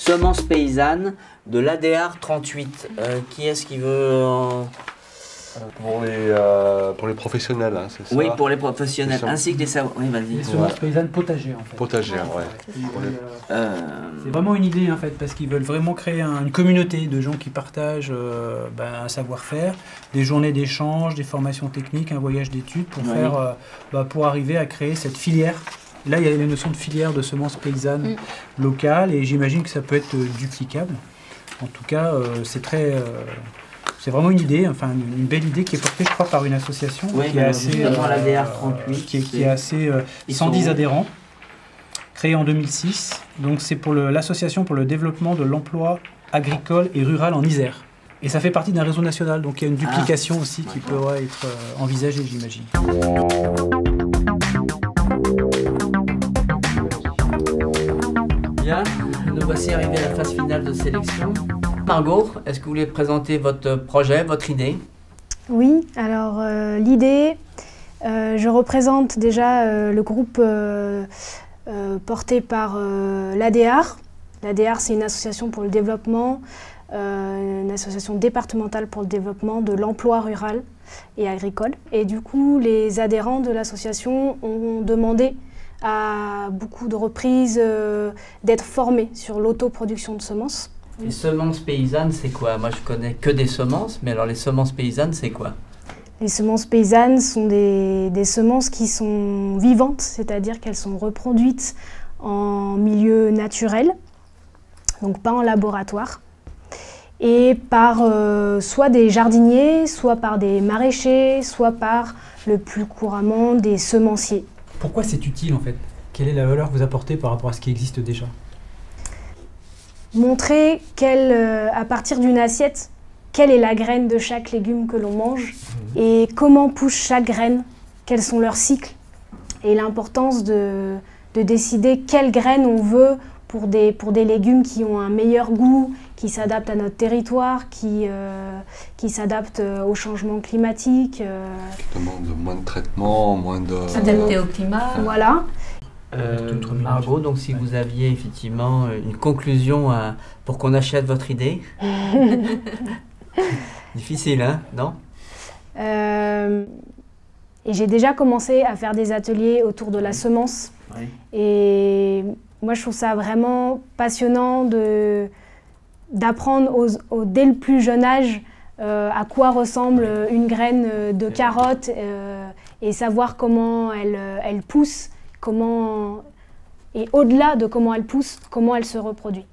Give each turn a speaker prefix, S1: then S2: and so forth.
S1: semences paysannes de l'ADR 38. Qui est-ce qui veut
S2: Pour les professionnels, hein, c'est ça?
S1: Oui, pour les professionnels, ainsi que les savoirs. Oui, vas-y.
S3: Les semences paysannes potagères, en fait.
S2: Potagères, ouais.
S3: C'est vraiment une idée, en fait, parce qu'ils veulent vraiment créer une communauté de gens qui partagent un savoir-faire, des journées d'échange, des formations techniques, un voyage d'études pour pour arriver à créer cette filière. Là, il y a la notion de filière de semences paysannes locales, et j'imagine que ça peut être duplicable. En tout cas, c'est vraiment une idée, enfin une belle idée qui est portée, je crois, par une association qui est assez,
S1: l'ADR 38,
S3: qui est assez 110 adhérents, créée en 2006. Donc c'est pour l'association pour le développement de l'emploi agricole et rural en Isère. Et ça fait partie d'un réseau national, donc il y a une duplication aussi qui pourrait être envisagée, j'imagine.
S1: Bien, nous voici arrivés à la phase finale de sélection. Margot, est-ce que vous voulez présenter votre projet, votre idée?
S4: Oui, alors l'idée, je représente déjà le groupe porté par l'ADR. L'ADR, c'est une association pour le développement, une association départementale pour le développement de l'emploi rural et agricole. Et du coup, les adhérents de l'association ont demandé à beaucoup de reprises d'être formés sur l'autoproduction de semences.
S1: Les semences paysannes, c'est quoi? Moi, je connais que des semences, mais alors les semences paysannes, c'est quoi?
S4: Les semences paysannes sont des semences qui sont vivantes, c'est-à-dire qu'elles sont reproduites en milieu naturel, donc pas en laboratoire, et par soit des jardiniers, soit par des maraîchers, soit par le plus couramment des semenciers.
S3: Pourquoi c'est utile en fait? Quelle est la valeur que vous apportez par rapport à ce qui existe déjà?
S4: Montrer à partir d'une assiette, quelle est la graine de chaque légume que l'on mange et comment pousse chaque graine, quels sont leurs cycles et l'importance de décider quelles graines on veut pour des légumes qui ont un meilleur goût, qui s'adaptent à notre territoire, qui s'adaptent au changement climatique.
S2: Qui demandent moins de traitement, moins de...
S5: S'adapter au climat.
S4: Voilà.
S1: Margot, donc si vous aviez effectivement une conclusion pour qu'on achète votre idée. Difficile, hein, non?
S4: Et j'ai déjà commencé à faire des ateliers autour de la semence.
S1: Oui.
S4: Et moi, je trouve ça vraiment passionnant d'apprendre dès le plus jeune âge à quoi ressemble une graine de carotte et savoir comment elle pousse. Et au-delà de comment elle pousse, comment elle se reproduit.